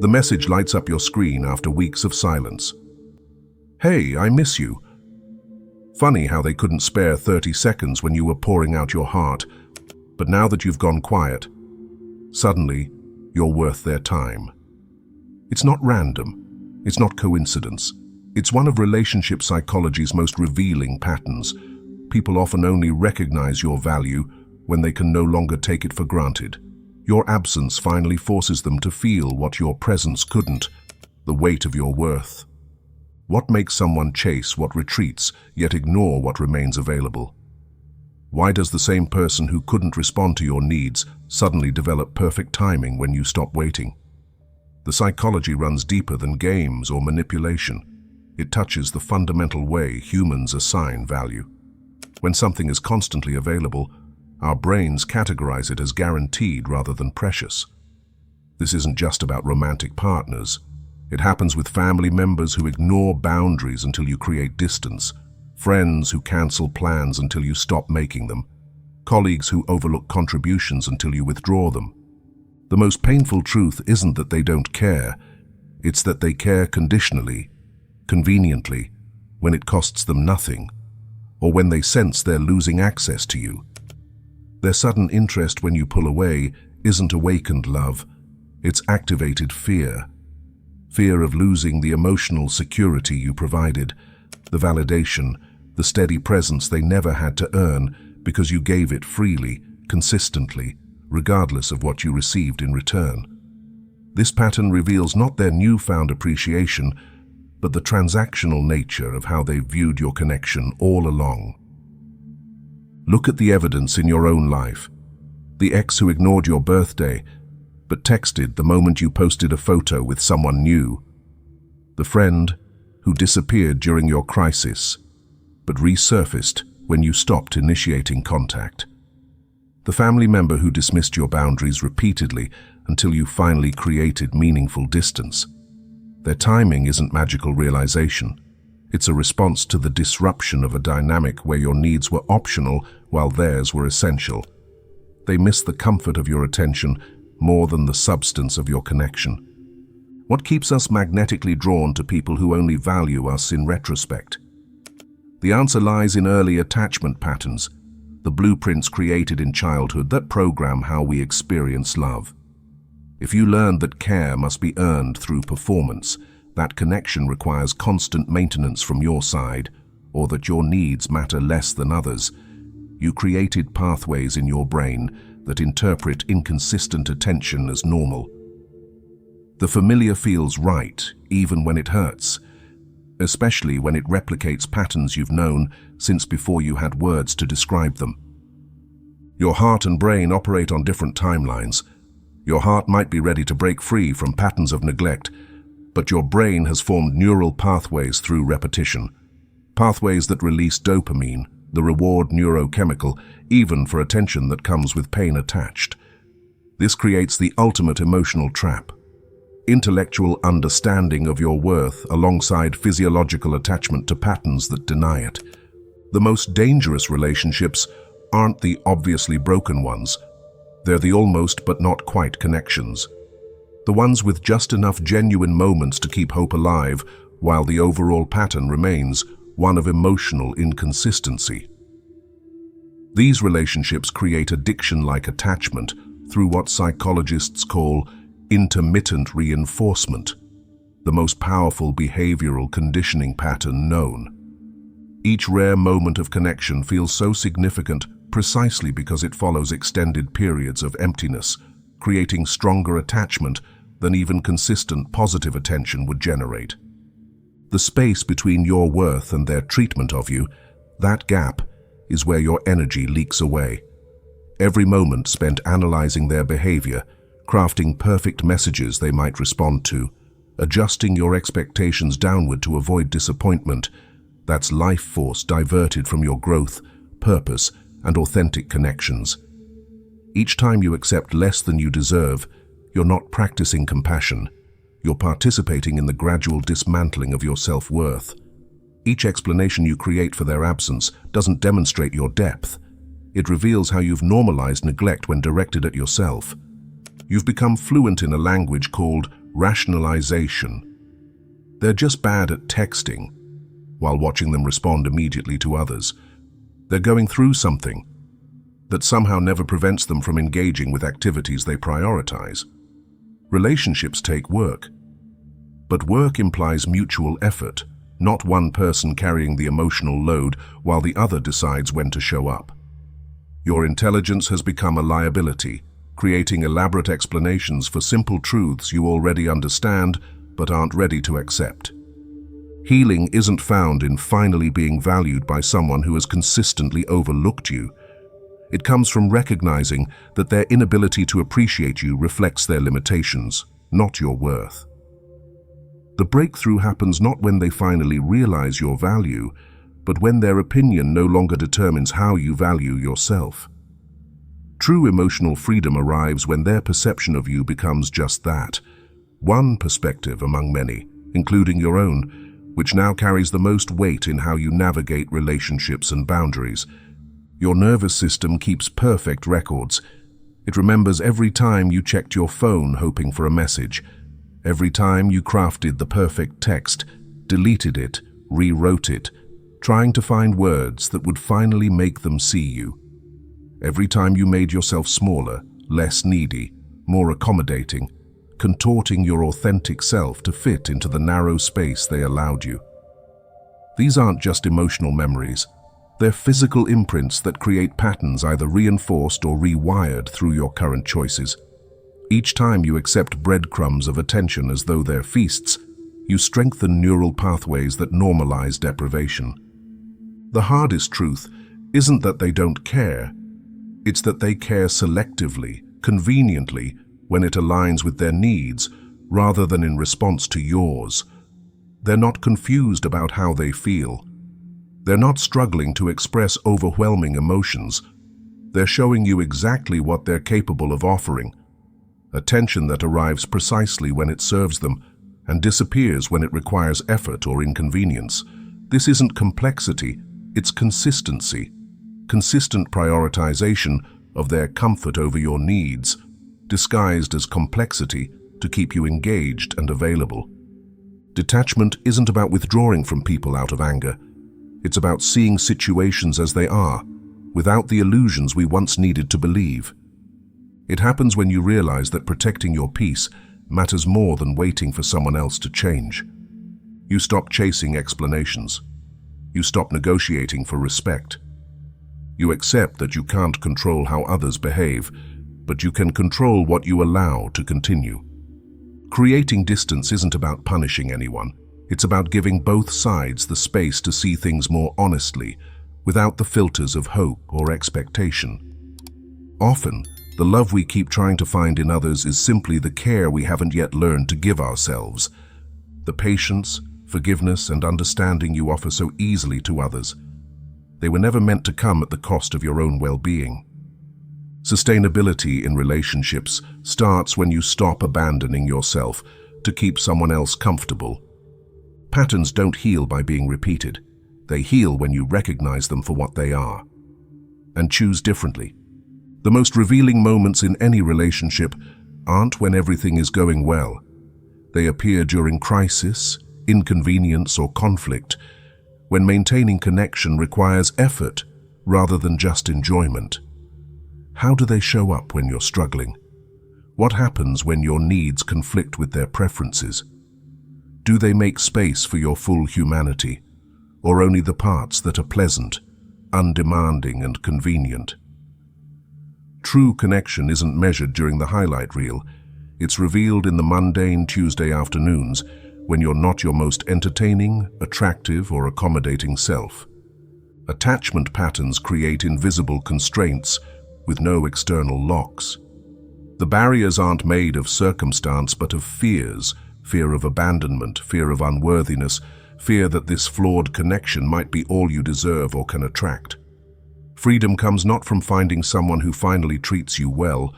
The message lights up your screen after weeks of silence. "Hey, I miss you." Funny how they couldn't spare 30 seconds when you were pouring out your heart, but now that you've gone quiet, suddenly you're worth their time. It's not random. It's not coincidence. It's one of relationship psychology's most revealing patterns. People often only recognize your value when they can no longer take it for granted. Your absence finally forces them to feel what your presence couldn't, the weight of your worth. What makes someone chase what retreats, yet ignore what remains available? Why does the same person who couldn't respond to your needs suddenly develop perfect timing when you stop waiting? The psychology runs deeper than games or manipulation. It touches the fundamental way humans assign value. When something is constantly available, our brains categorize it as guaranteed rather than precious. This isn't just about romantic partners. It happens with family members who ignore boundaries until you create distance, friends who cancel plans until you stop making them, colleagues who overlook contributions until you withdraw them. The most painful truth isn't that they don't care, it's that they care conditionally, conveniently, when it costs them nothing, or when they sense they're losing access to you. Their sudden interest when you pull away isn't awakened love, it's activated fear. Fear of losing the emotional security you provided, the validation, the steady presence they never had to earn because you gave it freely, consistently, regardless of what you received in return. This pattern reveals not their newfound appreciation, but the transactional nature of how they viewed your connection all along. Look at the evidence in your own life. The ex who ignored your birthday, but texted the moment you posted a photo with someone new. The friend who disappeared during your crisis, but resurfaced when you stopped initiating contact. The family member who dismissed your boundaries repeatedly until you finally created meaningful distance. Their timing isn't magical realization. It's a response to the disruption of a dynamic where your needs were optional while theirs were essential. They miss the comfort of your attention more than the substance of your connection. What keeps us magnetically drawn to people who only value us in retrospect? The answer lies in early attachment patterns, the blueprints created in childhood that program how we experience love. If you learned that care must be earned through performance, that connection requires constant maintenance from your side, or that your needs matter less than others, you created pathways in your brain that interpret inconsistent attention as normal. The familiar feels right, even when it hurts, especially when it replicates patterns you've known since before you had words to describe them. Your heart and brain operate on different timelines. Your heart might be ready to break free from patterns of neglect, but your brain has formed neural pathways through repetition, pathways that release dopamine, the reward neurochemical, even for attention that comes with pain attached. This creates the ultimate emotional trap. Intellectual understanding of your worth alongside physiological attachment to patterns that deny it. The most dangerous relationships aren't the obviously broken ones. They're the almost but not quite connections. The ones with just enough genuine moments to keep hope alive, while the overall pattern remains one of emotional inconsistency. These relationships create addiction-like attachment through what psychologists call intermittent reinforcement, the most powerful behavioral conditioning pattern known. Each rare moment of connection feels so significant precisely because it follows extended periods of emptiness, creating stronger attachment than even consistent positive attention would generate. The space between your worth and their treatment of you, that gap, is where your energy leaks away. Every moment spent analyzing their behavior, crafting perfect messages they might respond to, adjusting your expectations downward to avoid disappointment, that's life force diverted from your growth, purpose, and authentic connections. Each time you accept less than you deserve, you're not practicing compassion. You're participating in the gradual dismantling of your self-worth. Each explanation you create for their absence doesn't demonstrate your depth. It reveals how you've normalized neglect when directed at yourself. You've become fluent in a language called Rationalization. They're just bad at texting, while watching them respond immediately to others. They're going through something that somehow never prevents them from engaging with activities they prioritize. Relationships take work, but work implies mutual effort, not one person carrying the emotional load while the other decides when to show up. Your intelligence has become a liability, creating elaborate explanations for simple truths you already understand but aren't ready to accept. Healing isn't found in finally being valued by someone who has consistently overlooked you. It comes from recognizing that their inability to appreciate you reflects their limitations, not your worth. The breakthrough happens not when they finally realize your value, but when their opinion no longer determines how you value yourself. True emotional freedom arrives when their perception of you becomes just that, one perspective among many, including your own, which now carries the most weight in how you navigate relationships and boundaries. Your nervous system keeps perfect records. It remembers every time you checked your phone hoping for a message, every time you crafted the perfect text, deleted it, rewrote it, trying to find words that would finally make them see you. Every time you made yourself smaller, less needy, more accommodating, contorting your authentic self to fit into the narrow space they allowed you. These aren't just emotional memories. They're physical imprints that create patterns either reinforced or rewired through your current choices. Each time you accept breadcrumbs of attention as though they're feasts, you strengthen neural pathways that normalize deprivation. The hardest truth isn't that they don't care. It's that they care selectively, conveniently, when it aligns with their needs, rather than in response to yours. They're not confused about how they feel. They're not struggling to express overwhelming emotions. They're showing you exactly what they're capable of offering. Attention that arrives precisely when it serves them and disappears when it requires effort or inconvenience. This isn't complexity, it's consistency. Consistent prioritization of their comfort over your needs, disguised as complexity to keep you engaged and available. Detachment isn't about withdrawing from people out of anger. It's about seeing situations as they are, without the illusions we once needed to believe. It happens when you realize that protecting your peace matters more than waiting for someone else to change. You stop chasing explanations. You stop negotiating for respect. You accept that you can't control how others behave, but you can control what you allow to continue. Creating distance isn't about punishing anyone. It's about giving both sides the space to see things more honestly, without the filters of hope or expectation. Often, the love we keep trying to find in others is simply the care we haven't yet learned to give ourselves. The patience, forgiveness, and understanding you offer so easily to others. They were never meant to come at the cost of your own well-being. Sustainability in relationships starts when you stop abandoning yourself to keep someone else comfortable. Patterns don't heal by being repeated. They heal when you recognize them for what they are and choose differently. The most revealing moments in any relationship aren't when everything is going well. They appear during crisis, inconvenience, or conflict, when maintaining connection requires effort rather than just enjoyment. How do they show up when you're struggling? What happens when your needs conflict with their preferences? Do they make space for your full humanity, or only the parts that are pleasant, undemanding, and convenient? True connection isn't measured during the highlight reel. It's revealed in the mundane Tuesday afternoons when you're not your most entertaining, attractive, or accommodating self. Attachment patterns create invisible constraints with no external locks. The barriers aren't made of circumstance but of fears, fear of abandonment, fear of unworthiness, fear that this flawed connection might be all you deserve or can attract. Freedom comes not from finding someone who finally treats you well,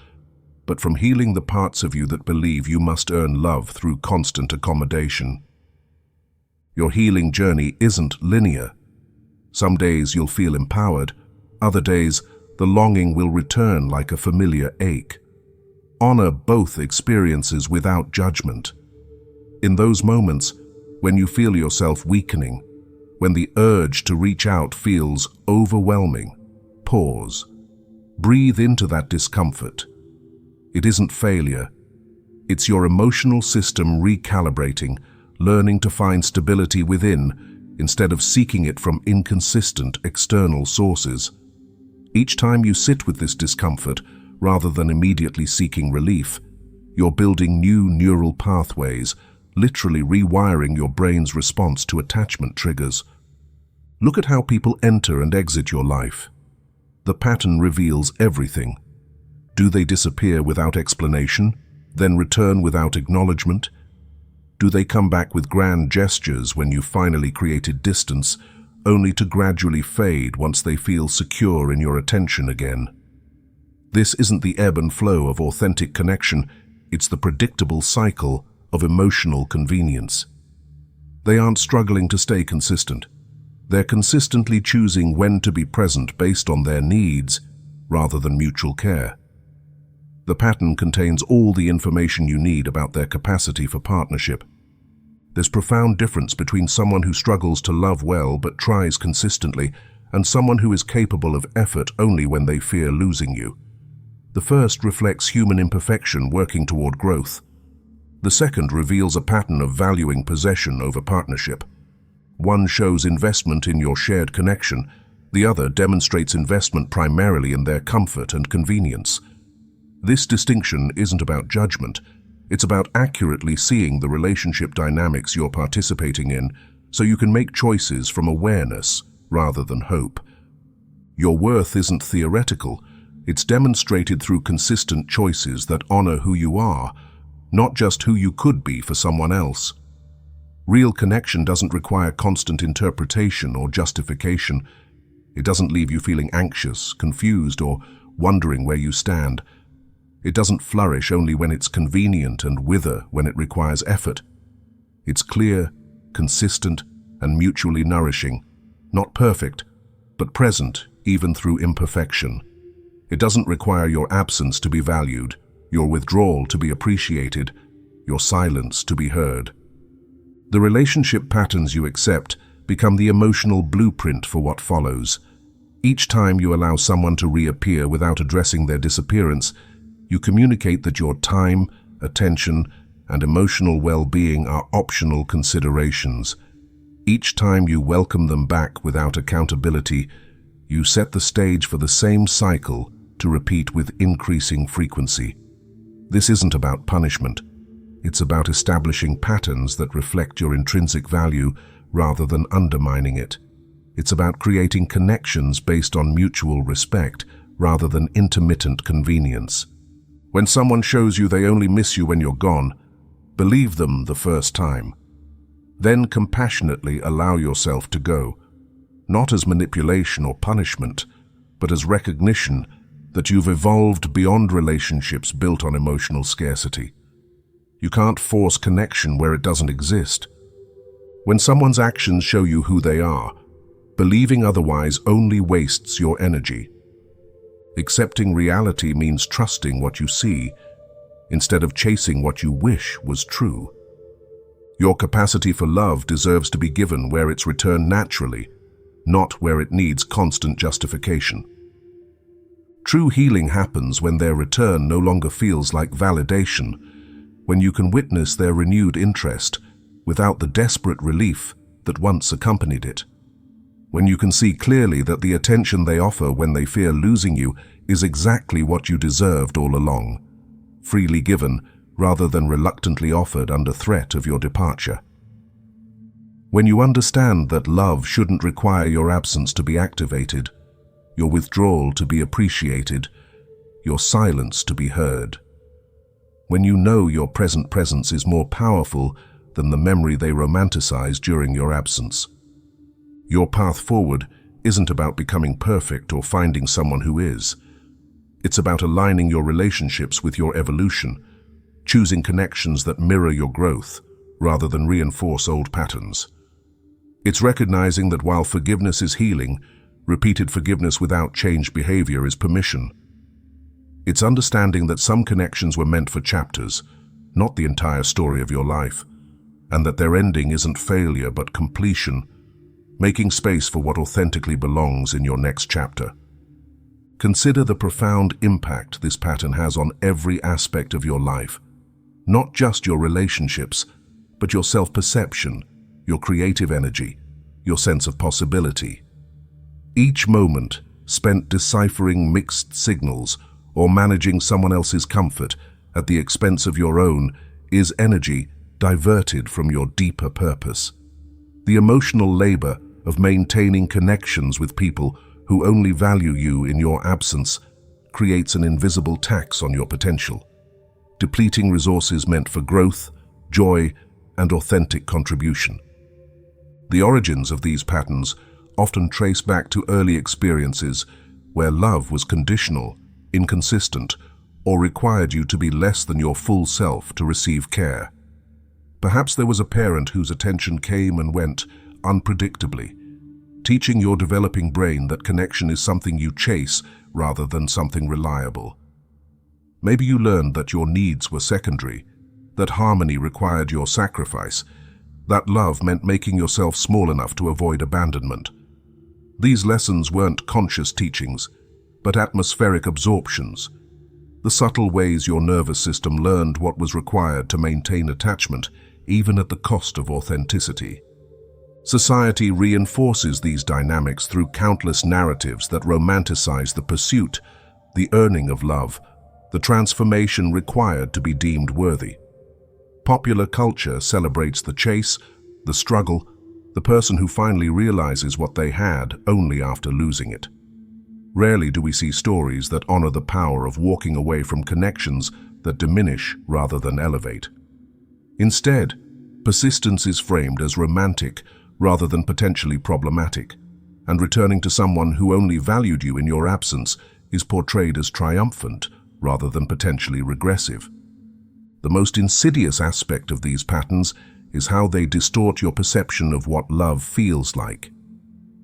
but from healing the parts of you that believe you must earn love through constant accommodation. Your healing journey isn't linear. Some days you'll feel empowered, other days the longing will return like a familiar ache. Honor both experiences without judgment. In those moments, when you feel yourself weakening, when the urge to reach out feels overwhelming, pause. Breathe into that discomfort. It isn't failure. It's your emotional system recalibrating, learning to find stability within instead of seeking it from inconsistent external sources. Each time you sit with this discomfort, rather than immediately seeking relief, you're building new neural pathways, literally rewiring your brain's response to attachment triggers. Look at how people enter and exit your life. The pattern reveals everything. Do they disappear without explanation, then return without acknowledgement? Do they come back with grand gestures when you finally created distance, only to gradually fade once they feel secure in your attention again? This isn't the ebb and flow of authentic connection, it's the predictable cycle of emotional convenience. They aren't struggling to stay consistent. They're consistently choosing when to be present based on their needs rather than mutual care. The pattern contains all the information you need about their capacity for partnership. There's profound difference between someone who struggles to love well but tries consistently and someone who is capable of effort only when they fear losing you. The first reflects human imperfection working toward growth. The second reveals a pattern of valuing possession over partnership. One shows investment in your shared connection, the other demonstrates investment primarily in their comfort and convenience. This distinction isn't about judgment, it's about accurately seeing the relationship dynamics you're participating in so you can make choices from awareness rather than hope. Your worth isn't theoretical, it's demonstrated through consistent choices that honor who you are, not just who you could be for someone else. Real connection doesn't require constant interpretation or justification. It doesn't leave you feeling anxious, confused, or wondering where you stand. It doesn't flourish only when it's convenient and wither when it requires effort. It's clear, consistent, and mutually nourishing, not perfect, but present even through imperfection. It doesn't require your absence to be valued, your withdrawal to be appreciated, your silence to be heard. The relationship patterns you accept become the emotional blueprint for what follows. Each time you allow someone to reappear without addressing their disappearance, you communicate that your time, attention, and emotional well-being are optional considerations. Each time you welcome them back without accountability, you set the stage for the same cycle to repeat with increasing frequency. This isn't about punishment. It's about establishing patterns that reflect your intrinsic value rather than undermining it. It's about creating connections based on mutual respect rather than intermittent convenience. When someone shows you they only miss you when you're gone, believe them the first time. Then compassionately allow yourself to go, not as manipulation or punishment, but as recognition that you've evolved beyond relationships built on emotional scarcity. You can't force connection where it doesn't exist. When someone's actions show you who they are, believing otherwise only wastes your energy. Accepting reality means trusting what you see, instead of chasing what you wish was true. Your capacity for love deserves to be given where it's returned naturally, not where it needs constant justification. True healing happens when their return no longer feels like validation, when you can witness their renewed interest without the desperate relief that once accompanied it. When you can see clearly that the attention they offer when they fear losing you is exactly what you deserved all along, freely given rather than reluctantly offered under threat of your departure. When you understand that love shouldn't require your absence to be activated, your withdrawal to be appreciated, your silence to be heard. When you know your present presence is more powerful than the memory they romanticize during your absence. Your path forward isn't about becoming perfect or finding someone who is. It's about aligning your relationships with your evolution, choosing connections that mirror your growth rather than reinforce old patterns. It's recognizing that while forgiveness is healing, repeated forgiveness without changed behavior is permission. It's understanding that some connections were meant for chapters, not the entire story of your life. and that their ending isn't failure but completion, making space for what authentically belongs in your next chapter. Consider the profound impact this pattern has on every aspect of your life, not just your relationships, but your self-perception, your creative energy, your sense of possibility. Each moment spent deciphering mixed signals or managing someone else's comfort at the expense of your own is energy diverted from your deeper purpose. The emotional labor of maintaining connections with people who only value you in your absence creates an invisible tax on your potential, depleting resources meant for growth, joy, and authentic contribution. The origins of these patterns often trace back to early experiences where love was conditional, inconsistent, or required you to be less than your full self to receive care. Perhaps there was a parent whose attention came and went unpredictably, teaching your developing brain that connection is something you chase rather than something reliable. Maybe you learned that your needs were secondary, that harmony required your sacrifice, that love meant making yourself small enough to avoid abandonment. These lessons weren't conscious teachings, but atmospheric absorptions, the subtle ways your nervous system learned what was required to maintain attachment, even at the cost of authenticity. Society reinforces these dynamics through countless narratives that romanticize the pursuit, the earning of love, the transformation required to be deemed worthy. Popular culture celebrates the chase, the struggle, the person who finally realizes what they had only after losing it. Rarely do we see stories that honor the power of walking away from connections that diminish rather than elevate. Instead, persistence is framed as romantic rather than potentially problematic, and returning to someone who only valued you in your absence is portrayed as triumphant rather than potentially regressive. The most insidious aspect of these patterns is how they distort your perception of what love feels like.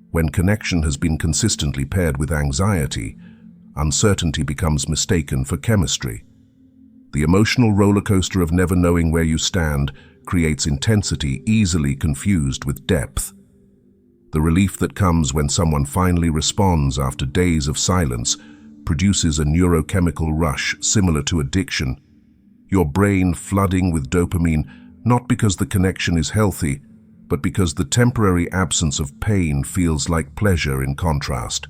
When connection has been consistently paired with anxiety, uncertainty becomes mistaken for chemistry. The emotional roller coaster of never knowing where you stand creates intensity easily confused with depth. The relief that comes when someone finally responds after days of silence produces a neurochemical rush similar to addiction, your brain flooding with dopamine not because the connection is healthy, but because the temporary absence of pain feels like pleasure in contrast.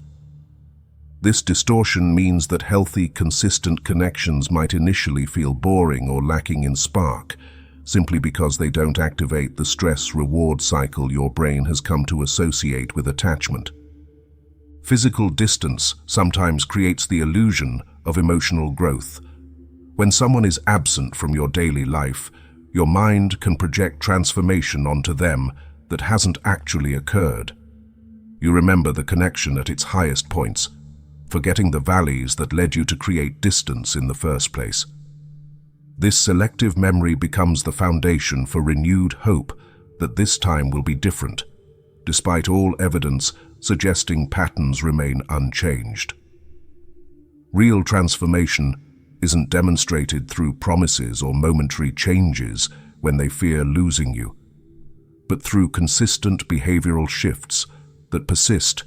This distortion means that healthy, consistent connections might initially feel boring or lacking in spark, simply because they don't activate the stress-reward cycle your brain has come to associate with attachment. Physical distance sometimes creates the illusion of emotional growth. When someone is absent from your daily life, your mind can project transformation onto them that hasn't actually occurred. You remember the connection at its highest points, forgetting the valleys that led you to create distance in the first place. This selective memory becomes the foundation for renewed hope that this time will be different, despite all evidence suggesting patterns remain unchanged. Real transformation isn't demonstrated through promises or momentary changes when they fear losing you, but through consistent behavioral shifts that persist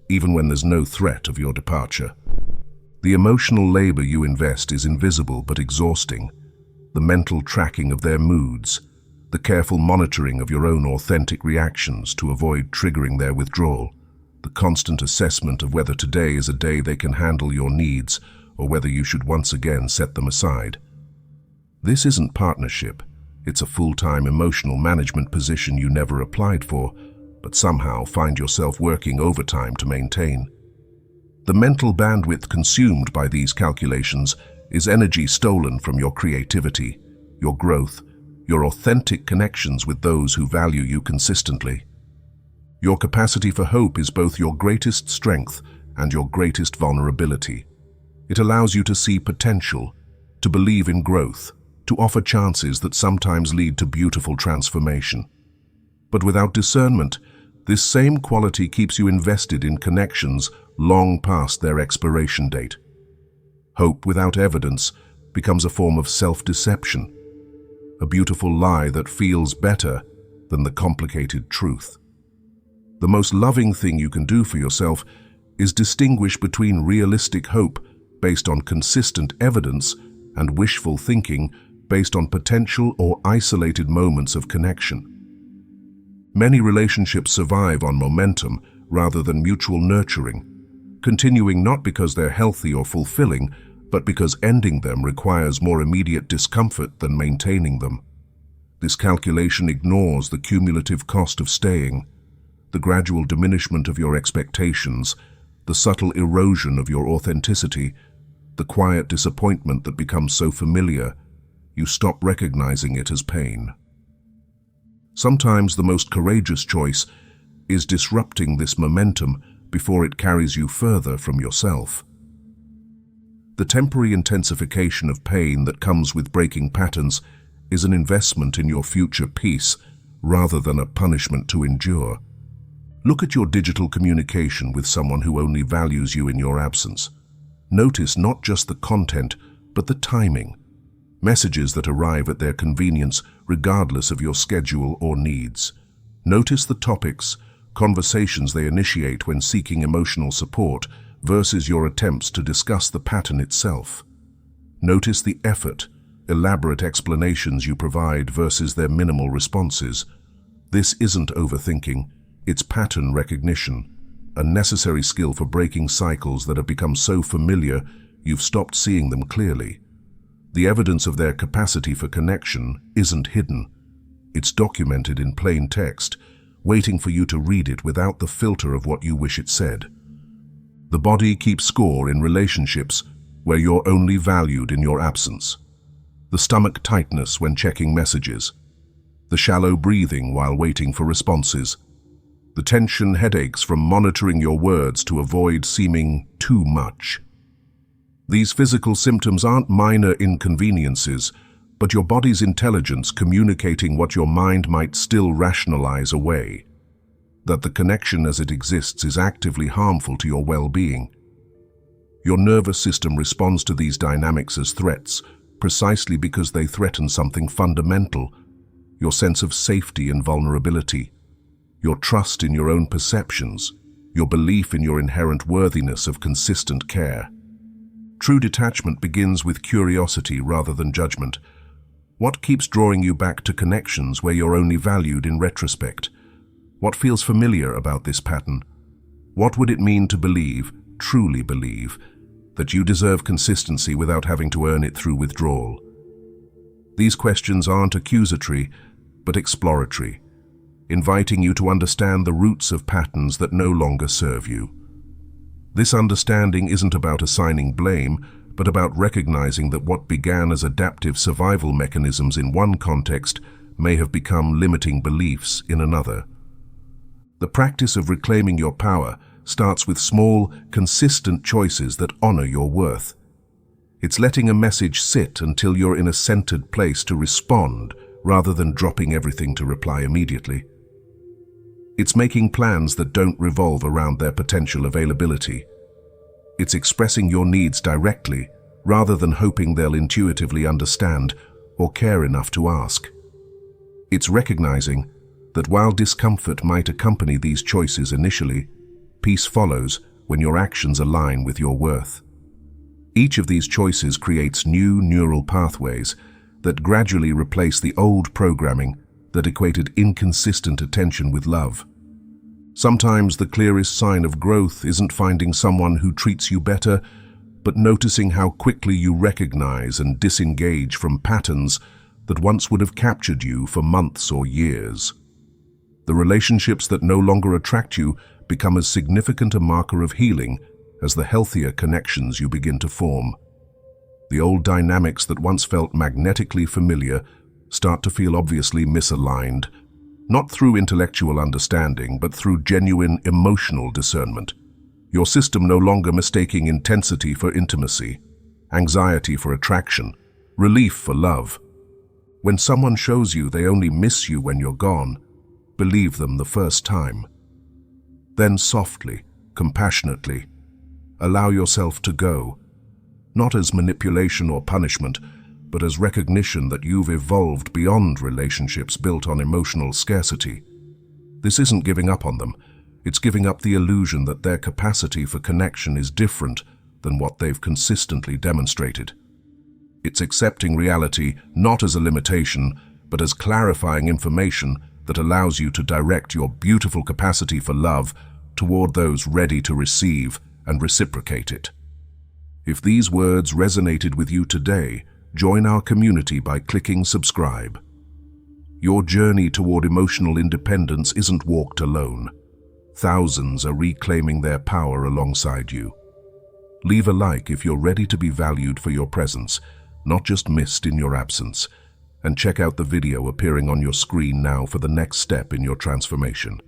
even when there's no threat of your departure. The emotional labor you invest is invisible but exhausting. The mental tracking of their moods, the careful monitoring of your own authentic reactions to avoid triggering their withdrawal, the constant assessment of whether today is a day they can handle your needs or whether you should once again set them aside. This isn't partnership. It's a full-time emotional management position you never applied for, but somehow find yourself working overtime to maintain. The mental bandwidth consumed by these calculations is energy stolen from your creativity, your growth, your authentic connections with those who value you consistently. Your capacity for hope is both your greatest strength and your greatest vulnerability. It allows you to see potential, to believe in growth, to offer chances that sometimes lead to beautiful transformation. But without discernment, this same quality keeps you invested in connections long past their expiration date. Hope without evidence becomes a form of self-deception. a beautiful lie that feels better than the complicated truth. The most loving thing you can do for yourself is distinguish between realistic hope based on consistent evidence and wishful thinking based on potential or isolated moments of connection. Many relationships survive on momentum rather than mutual nurturing, continuing not because they're healthy or fulfilling, but because ending them requires more immediate discomfort than maintaining them. This calculation ignores the cumulative cost of staying, the gradual diminishment of your expectations, the subtle erosion of your authenticity, the quiet disappointment that becomes so familiar, you stop recognizing it as pain. Sometimes the most courageous choice is disrupting this momentum before it carries you further from yourself. The temporary intensification of pain that comes with breaking patterns is an investment in your future peace rather than a punishment to endure. Look at your digital communication with someone who only values you in your absence. Notice not just the content, but the timing. Messages that arrive at their convenience regardless of your schedule or needs. Notice the topics, conversations they initiate when seeking emotional support versus your attempts to discuss the pattern itself. Notice the effort, elaborate explanations you provide versus their minimal responses. This isn't overthinking, it's pattern recognition, a necessary skill for breaking cycles that have become so familiar you've stopped seeing them clearly. The evidence of their capacity for connection isn't hidden. It's documented in plain text, waiting for you to read it without the filter of what you wish it said. The body keeps score in relationships where you're only valued in your absence. The stomach tightness when checking messages. The shallow breathing while waiting for responses. The tension headaches from monitoring your words to avoid seeming too much. These physical symptoms aren't minor inconveniences, but your body's intelligence communicating what your mind might still rationalize away. That the connection as it exists is actively harmful to your well-being. Your nervous system responds to these dynamics as threats, precisely because they threaten something fundamental, your sense of safety and vulnerability, your trust in your own perceptions, your belief in your inherent worthiness of consistent care. True detachment begins with curiosity rather than judgment. What keeps drawing you back to connections where you're only valued in retrospect? What feels familiar about this pattern? What would it mean to believe, truly believe, that you deserve consistency without having to earn it through withdrawal? These questions aren't accusatory, but exploratory, inviting you to understand the roots of patterns that no longer serve you. This understanding isn't about assigning blame, but about recognizing that what began as adaptive survival mechanisms in one context may have become limiting beliefs in another. The practice of reclaiming your power starts with small, consistent choices that honor your worth. It's letting a message sit until you're in a centered place to respond, rather than dropping everything to reply immediately. It's making plans that don't revolve around their potential availability. It's expressing your needs directly, rather than hoping they'll intuitively understand or care enough to ask. It's recognizing that while discomfort might accompany these choices initially, peace follows when your actions align with your worth. Each of these choices creates new neural pathways that gradually replace the old programming that equated inconsistent attention with love. Sometimes the clearest sign of growth isn't finding someone who treats you better, but noticing how quickly you recognize and disengage from patterns that once would have captured you for months or years. The relationships that no longer attract you become as significant a marker of healing as the healthier connections you begin to form. The old dynamics that once felt magnetically familiar start to feel obviously misaligned, not through intellectual understanding, but through genuine emotional discernment. Your system no longer mistaking intensity for intimacy, anxiety for attraction, relief for love. When someone shows you they only miss you when you're gone, believe them the first time. Then softly, compassionately, allow yourself to go, not as manipulation or punishment, but as recognition that you've evolved beyond relationships built on emotional scarcity. This isn't giving up on them. It's giving up the illusion that their capacity for connection is different than what they've consistently demonstrated. It's accepting reality not as a limitation, but as clarifying information that allows you to direct your beautiful capacity for love toward those ready to receive and reciprocate it. If these words resonated with you today, join our community by clicking subscribe. Your journey toward emotional independence isn't walked alone. Thousands are reclaiming their power alongside you. Leave a like if you're ready to be valued for your presence, not just missed in your absence, and check out the video appearing on your screen now for the next step in your transformation.